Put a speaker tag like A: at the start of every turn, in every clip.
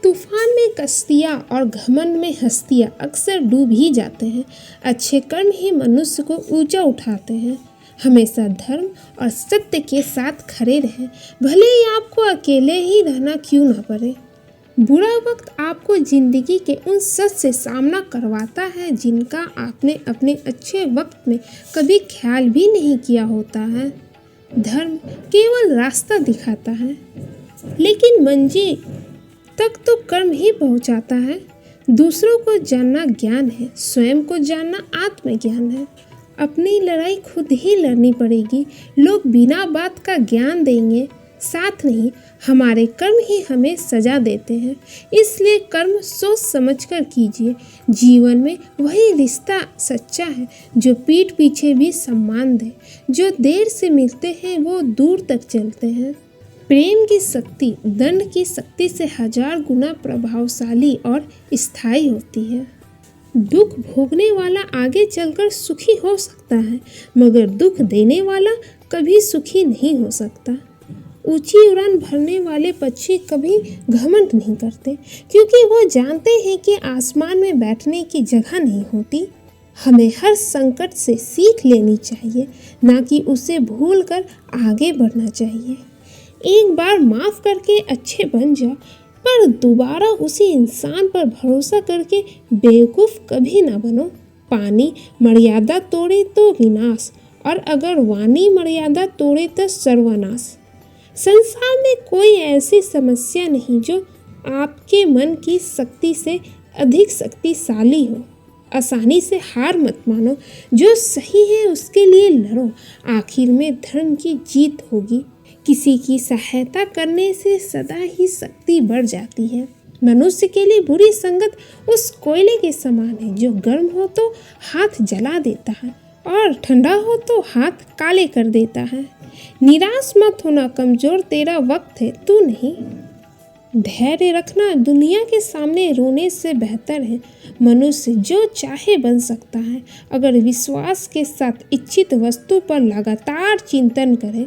A: तूफान में कश्तियाँ और घमंड में हस्तियाँ अक्सर डूब ही जाते हैं। अच्छे कर्म ही मनुष्य को ऊंचा उठाते हैं। हमेशा धर्म और सत्य के साथ खड़े रहें, भले ही आपको अकेले ही रहना क्यों ना पड़े। बुरा वक्त आपको जिंदगी के उन सच से सामना करवाता है जिनका आपने अपने अच्छे वक्त में कभी ख्याल भी नहीं किया होता है। धर्म केवल रास्ता दिखाता है, लेकिन मंजिल तक तो कर्म ही पहुंचाता है। दूसरों को जानना ज्ञान है, स्वयं को जानना आत्मज्ञान है। अपनी लड़ाई खुद ही लड़नी पड़ेगी। लोग बिना बात का ज्ञान देंगे, साथ नहीं, हमारे कर्म ही हमें सजा देते हैं। इसलिए कर्म सोच समझकर कीजिए। जीवन में वही रिश्ता सच्चा है जो पीठ पीछे भी सम्मान दे। जो देर से मिलते हैं वो दूर तक चलते हैं। प्रेम की शक्ति दंड की शक्ति से 1000 गुना प्रभावशाली और स्थायी होती है। दुख भोगने वाला आगे चलकर सुखी हो सकता है, मगर दुख देने वाला कभी सुखी नहीं हो सकता। ऊंची उड़ान भरने वाले पक्षी कभी घमंड नहीं करते, क्योंकि वो जानते हैं कि आसमान में बैठने की जगह नहीं होती। हमें हर संकट से सीख लेनी चाहिए, ना कि उसे भूलकर आगे बढ़ना चाहिए। एक बार माफ करके अच्छे बन जा, पर दोबारा उसी इंसान पर भरोसा करके बेवकूफ़ कभी ना बनो। पानी मर्यादा तोड़े तो विनाश, और अगर वाणी मर्यादा तोड़े तो सर्वनाश। संसार में कोई ऐसी समस्या नहीं जो आपके मन की शक्ति से अधिक शक्तिशाली हो। आसानी से हार मत मानो, जो सही है उसके लिए लड़ो, आखिर में धर्म की जीत होगी। किसी की सहायता करने से सदा ही शक्ति बढ़ जाती है। मनुष्य के लिए बुरी संगत उस कोयले के समान है जो गर्म हो तो हाथ जला देता है और ठंडा हो तो हाथ काले कर देता है। निराश मत होना, कमजोर तेरा वक्त है, तू नहीं। धैर्य रखना दुनिया के सामने रोने से बेहतर है। मनुष्य जो चाहे बन सकता है, अगर विश्वास के साथ इच्छित वस्तु पर लगातार चिंतन करे।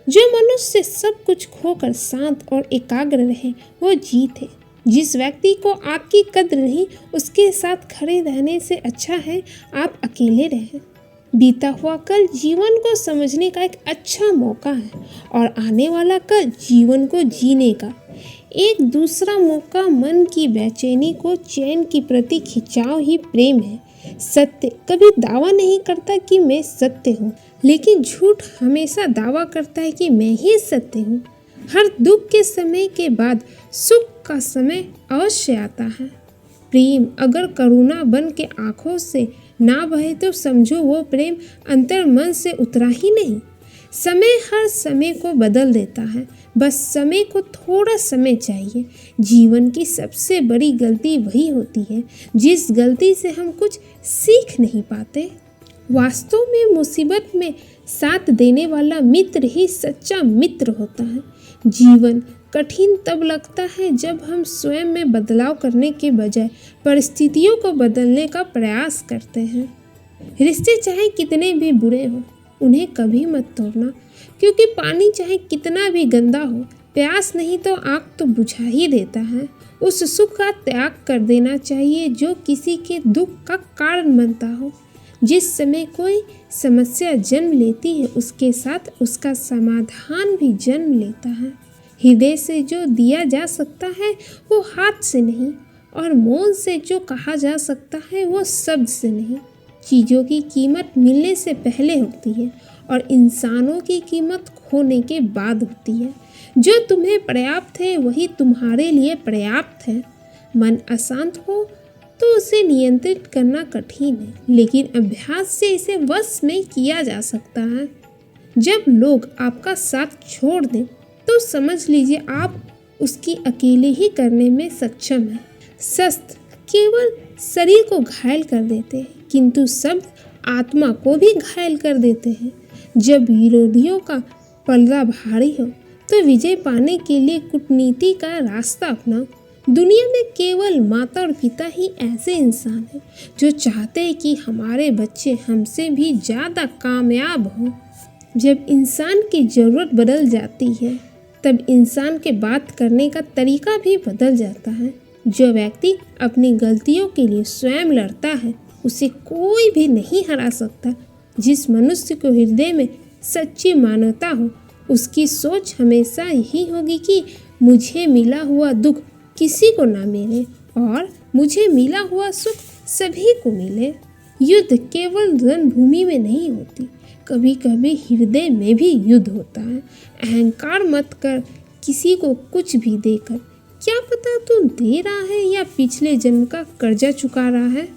A: जो मनुष्य सब कुछ खोकर शांत और एकाग्र रहे वो जीत है। जिस व्यक्ति को आपकी कद्र नहीं, उसके साथ खड़े रहने से अच्छा है आप अकेले रहें। बीता हुआ कल जीवन को समझने का एक अच्छा मौका है, और आने वाला कल जीवन को जीने का एक दूसरा मौका। मन की बेचैनी को चैन की प्रति खिंचाव ही प्रेम है। सत्य कभी दावा नहीं करता कि मैं सत्य हूँ, लेकिन झूठ हमेशा दावा करता है कि मैं ही सत्य हूँ। हर दुख के समय के बाद सुख का समय अवश्य आता है। प्रेम अगर करुणा बन के आंखों से ना बहे तो समझो वो प्रेम अंतर मन से उतरा ही नहीं। समय हर समय को बदल देता है, बस समय को थोड़ा समय चाहिए। जीवन की सबसे बड़ी गलती वही होती है जिस गलती से हम कुछ सीख नहीं पाते। वास्तव में मुसीबत में साथ देने वाला मित्र ही सच्चा मित्र होता है। जीवन कठिन तब लगता है जब हम स्वयं में बदलाव करने के बजाय परिस्थितियों को बदलने का प्रयास करते हैं। रिश्ते चाहे कितने भी बुरे हों, उन्हें कभी मत तोड़ना, क्योंकि पानी चाहे कितना भी गंदा हो, प्यास नहीं तो आग तो बुझा ही देता है। उस सुख का त्याग कर देना चाहिए जो किसी के दुख का कारण बनता हो। जिस समय कोई समस्या जन्म लेती है, उसके साथ उसका समाधान भी जन्म लेता है। हृदय से जो दिया जा सकता है वो हाथ से नहीं, और मौन से जो कहा जा सकता है वो शब्द से नहीं। चीज़ों की कीमत मिलने से पहले होती है, और इंसानों की कीमत खोने के बाद होती है। जो तुम्हें पर्याप्त है वही तुम्हारे लिए पर्याप्त है। मन अशांत हो तो उसे नियंत्रित करना कठिन है, लेकिन अभ्यास से इसे वश में किया जा सकता है। जब लोग आपका साथ छोड़ दें तो समझ लीजिए आप उसकी अकेले ही करने में सक्षम हैं। शस्त्र केवल शरीर को घायल कर देते हैं, किंतु शब्द आत्मा को भी घायल कर देते हैं। जब विरोधियों का पलड़ा भारी हो तो विजय पाने के लिए कूटनीति का रास्ता अपनाओ। दुनिया में केवल माता और पिता ही ऐसे इंसान हैं जो चाहते हैं कि हमारे बच्चे हमसे भी ज़्यादा कामयाब हों। जब इंसान की ज़रूरत बदल जाती है तब इंसान के बात करने का तरीका भी बदल जाता है। जो व्यक्ति अपनी गलतियों के लिए स्वयं लड़ता है उसे कोई भी नहीं हरा सकता। जिस मनुष्य को हृदय में सच्ची मानवता हो उसकी सोच हमेशा यही होगी कि मुझे मिला हुआ दुख किसी को ना मिले और मुझे मिला हुआ सुख सभी को मिले। युद्ध केवल रणभूमि में नहीं होती, कभी कभी हृदय में भी युद्ध होता है। अहंकार मत कर किसी को कुछ भी देकर, क्या पता तू दे रहा है या पिछले जन्म का कर्जा चुका रहा है।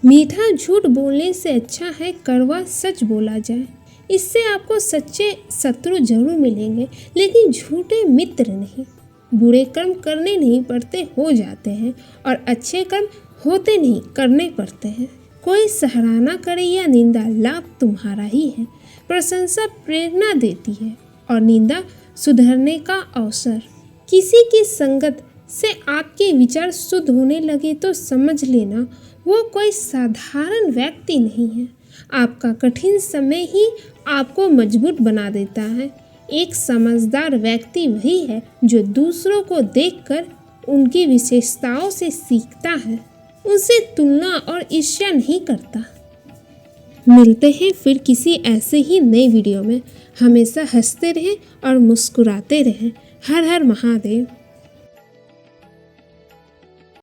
A: मीठा झूठ बोलने से अच्छा है कड़वा सच बोला जाए। इससे आपको सच्चे शत्रु जरूर मिलेंगे लेकिन झूठे मित्र नहीं। बुरे कर्म करने नहीं पड़ते, हो जाते हैं, और अच्छे कर्म होते नहीं, करने पड़ते हैं। कोई सराहना करे या निंदा, लाभ तुम्हारा ही है। प्रशंसा प्रेरणा देती है और निंदा सुधरने का अवसर। किसी की संगत से आपके विचार शुद्ध होने लगे तो समझ लेना वो कोई साधारण व्यक्ति नहीं है। आपका कठिन समय ही आपको मजबूत बना देता है। एक समझदार व्यक्ति वही है जो दूसरों को देखकर उनकी विशेषताओं से सीखता है, उनसे तुलना और ईर्ष्या नहीं करता। मिलते हैं फिर किसी ऐसे ही नए वीडियो में। हमेशा हंसते रहें और मुस्कुराते रहें। हर हर महादेव।